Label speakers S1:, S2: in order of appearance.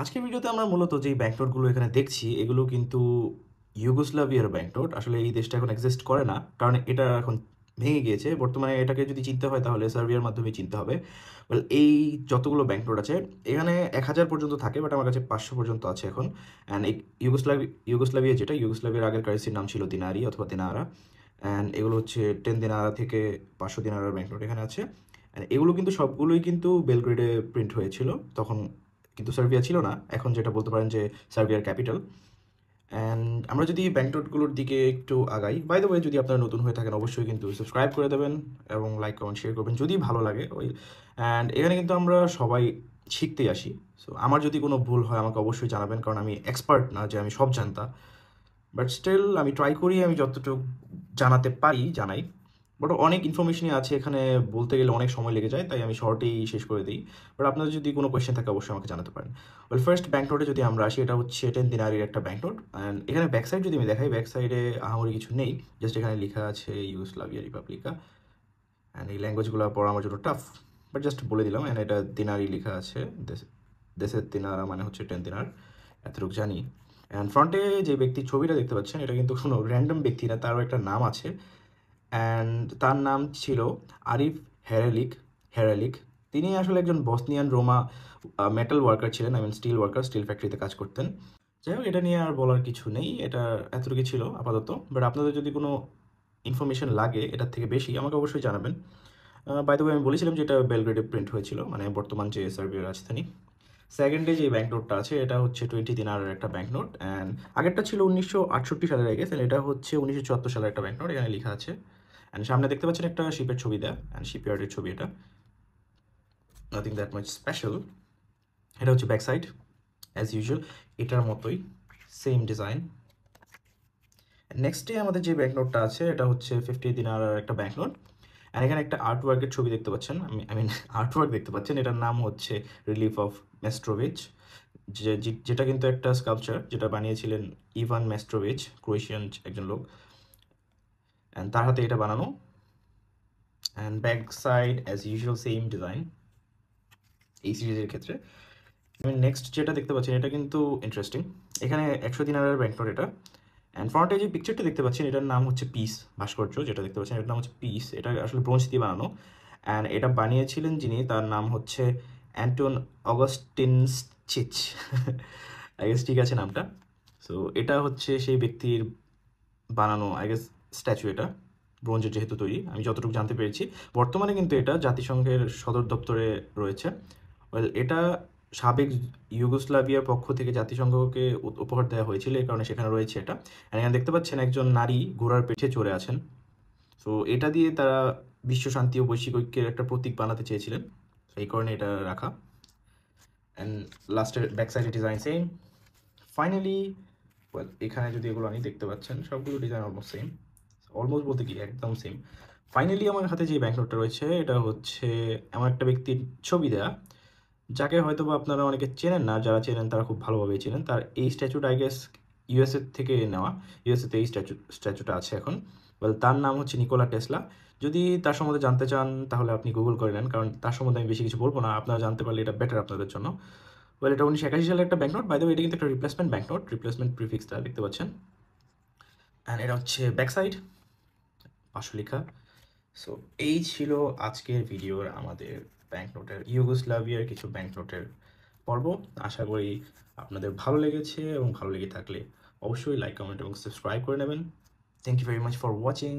S1: আজকের ভিডিওতে আমরা মূলত যেই ব্যাংক নোটগুলো এখানে দেখছি, এগুলো কিন্তু ইউগোস্লাভিয়ার ব্যাংক নোট। আসলে এই দেশটা এখন এক্সিস্ট করে না, কারণ এটা এখন ভেঙে গিয়েছে। বর্তমানে এটাকে যদি চিনতে হয় তাহলে সার্বিয়ার মাধ্যমে চিনতে হবে। ওয়েল, এই যতগুলো ব্যাংক নোট আছে এখানে 1000 পর্যন্ত থাকে, বাট আমার কাছে 500 পর্যন্ত আছে এখন। অ্যান্ড এই ইউগোস্লাভিয়া যেটা, ইউগোস্লাভিয়ার আগের কারেন্সির নাম ছিল দিনারি অথবা দিনারা। অ্যান্ড এগুলো হচ্ছে 10 দিনারা থেকে 500 দিনারার ব্যাংক নোট এখানে আছে। অ্যান্ড এগুলো কিন্তু সবগুলোই কিন্তু বেলগ্রেডে প্রিন্ট হয়েছিল তখন, কিন্তু সার্বিয়া ছিল না। এখন যেটা বলতে পারেন যে সার্বিয়ার ক্যাপিটাল। অ্যান্ড আমরা যদি ব্যাংক নোটগুলোর দিকে একটু আগাই, বাই দ্য ওয়ে যদি আপনারা নতুন হয়ে থাকেন অবশ্যই কিন্তু সাবস্ক্রাইব করে দেবেন এবং লাইক কমেন্ট শেয়ার করবেন যদি ভালো লাগে ওই। অ্যান্ড এখানে কিন্তু আমরা সবাই শিখতেই আসি। সো আমার যদি কোনো ভুল হয় আমাকে অবশ্যই জানাবেন, কারণ আমি এক্সপার্ট না যে আমি সব জানতা। বাট স্টিল আমি ট্রাই করি, আমি যতটুকু জানাতে পারি জানাই। বাট অনেক ইনফরমেশনই আছে এখানে, বলতে গেলে অনেক সময় লেগে যায়, তাই আমি শর্টেই শেষ করে দিই। বাট আপনাদের যদি কোনো কোয়েশ্চেন থাকে অবশ্যই আমাকে জানাতে পারেন। ওয়েল, ফার্স্ট ব্যাংক নোটে যদি আমরা আসি, এটা হচ্ছে 10 দিনারের একটা ব্যাংক নোট। অ্যান্ড এখানে ব্যাক সাইড যদি আমি দেখাই, ব্যাক সাইডে আহামরি কিছু নেই, জাস্ট এখানে লেখা আছে ইউগোস্লাভিয়া রিপাবলিকা। অ্যান্ড এই ল্যাঙ্গুয়েজগুলো পড়া আমার জন্য টাফ, বাট জাস্ট বলে দিলাম। অ্যান্ড এটা দিনারি লেখা আছে, দেশের দিনারা মানে হচ্ছে 10 দিনার, এতটুকু জানি। অ্যান্ড ফ্রন্টে যে ব্যক্তির ছবিটা দেখতে পাচ্ছেন এটা কিন্তু কোনো র্যান্ডম ব্যক্তি না, তারও একটা নাম আছে। অ্যান্ড তার নাম ছিল আরিফ হেরালিক। হেরালিক তিনি আসলে একজন বসনিয়ান রোমা মেটাল ওয়ার্কার ছিলেন, I mean steel worker, steel ফ্যাক্টরিতে কাজ করতেন। যাই হোক, এটা নিয়ে আর বলার কিছু নেই, এটা এতটুকু ছিল আপাতত। বাট আপনাদের যদি কোনো ইনফরমেশন লাগে এটার থেকে বেশি আমাকে অবশ্যই জানাবেন। বাই দ্য ওয়ে, আমি বলেছিলাম যে এটা বেলগ্রেডে প্রিন্ট হয়েছিল, মানে বর্তমান যে সার্বিয়ার রাজধানী। সেকেন্ডে যে ব্যাংক নোটটা আছে এটা হচ্ছে 20 দিনারের একটা ব্যাংক নোট। অ্যান্ড আগেরটা ছিল 1968 সালের আগে, এটা হচ্ছে 1974 সালের একটা ব্যাংক নোট, এখানে লেখা আছে। অ্যান্ড সামনে দেখতে পাচ্ছেন একটা শিপের ছবি দেয়া, অ্যান্ড শিপইয়ার্ডের ছবি এটা, নাথিং দ্যাট মাচ স্পেশাল। এটা হচ্ছে ব্যাক সাইড, অ্যাজ ইউজুয়াল এটার মতোই, সেম ডিজাইন। নেক্সটে আমাদের যে ব্যাংক নোটটা আছে এটা হচ্ছে 50 দিনারের একটা ব্যাংক নোট। অ্যান্ড এখানে একটা আর্ট ওয়ার্কের ছবি দেখতে পাচ্ছেন, আই মিন আর্ট ওয়ার্ক দেখতে পাচ্ছেন, এটার নাম হচ্ছে রিলিফ অফ মেস্ট্রোভিচ। যেটা কিন্তু একটা স্কাল্পচার, যেটা বানিয়েছিলেন ইভান মেস্ট্রোভিচ, ক্রোয়েশিয়ান একজন লোক। অ্যান্ড তার হাতে এটা বানানো। And back side as usual same design এই সিরিজের ক্ষেত্রে। নেক্সট যেটা দেখতে পাচ্ছেন এটা কিন্তু ইন্টারেস্টিং, এখানে 100 দিনারের ব্যাংক নোট এটা। অ্যান্ড ফ্রন্টে যে পিকচারটা দেখতে পাচ্ছেন এটার নাম হচ্ছে পিস, ভাস্কর্য যেটা দেখতে পাচ্ছেন এটার নাম হচ্ছে পিস। এটা আসলে ব্রোঞ্জ দিয়ে বানানো। অ্যান্ড এটা বানিয়েছিলেন যিনি, তার নাম হচ্ছে অ্যান্টন অগস্টিনস্চিচ। আই গেস ঠিক আছে নামটা। সো এটা হচ্ছে সেই ব্যক্তির বানানো আই গেস স্ট্যাচু, এটা ব্রোঞ্জের যেহেতু তৈরি, আমি যতটুকু জানতে পেরেছি। বর্তমানে কিন্তু এটা জাতিসংঘের সদর দপ্তরে রয়েছে। ওয়েল, এটা সাবেক ইউগোস্লাভিয়ার পক্ষ থেকে জাতিসংঘকে উপহার দেওয়া হয়েছিল, এই কারণে সেখানে রয়েছে এটা। আর এখানে দেখতে পাচ্ছেন একজন নারী ঘোড়ার পিঠে চড়ে আছেন। সো এটা দিয়ে তারা বিশ্ব শান্তি ও বৈশ্বিক ঐক্যের একটা প্রতীক বানাতে চেয়েছিলেন, এই কারণে এটা রাখা। অ্যান্ড লাস্টের ব্যাক সাইডের ডিজাইন সেম। ফাইনালি, ওয়েল, এখানে যদি এগুলো আমি দেখতে পাচ্ছেন সবগুলো ডিজাইন অলমোস্ট সেম, অলমোস্ট বলতে কি একদম সেম। ফাইনালি আমার হাতে যে ব্যাংক নোটটা রয়েছে এটা হচ্ছে এমন একটা ব্যক্তির ছবি দেয়া, যাকে হয়তো বা আপনারা অনেকে চেনেন না, যারা চেনেন তারা খুব ভালোভাবেই চেনেন। তার এই স্ট্যাচুটা আই গেস ইউএসএ থেকে নেওয়া, ইউএসএতে এই স্ট্যাচুটা আছে এখন। ওয়েল, তার নাম হচ্ছে নিকোলা টেসলা। যদি তার সম্বন্ধে জানতে চান তাহলে আপনি গুগল করে নেন, কারণ তার সম্বন্ধে আমি বেশি কিছু বলবো না, আপনারা জানতে পারলে এটা বেটার আপনাদের জন্য। ওয়েল, এটা 1981 সালের একটা bank note, by the way এটা কিন্তু একটা রিপ্লেসমেন্ট ব্যাংক নোট, রিপ্লেসমেন্ট প্রিফিক্সটা দেখতে পাচ্ছেন। অ্যান্ড এটা হচ্ছে ব্যাক সাইড, 500 লেখা। সো এই ছিল আজকের ভিডিওর আমাদের ব্যাংক নোটের, ইউগোস্লাভিয়ার কিছু ব্যাংক নোটের পর্ব। আশা করি আপনাদের ভালো লেগেছে, এবং ভালো লেগে থাকলে অবশ্যই লাইক কমেন্ট এবং সাবস্ক্রাইব করে নেবেন। Thank you very much for watching.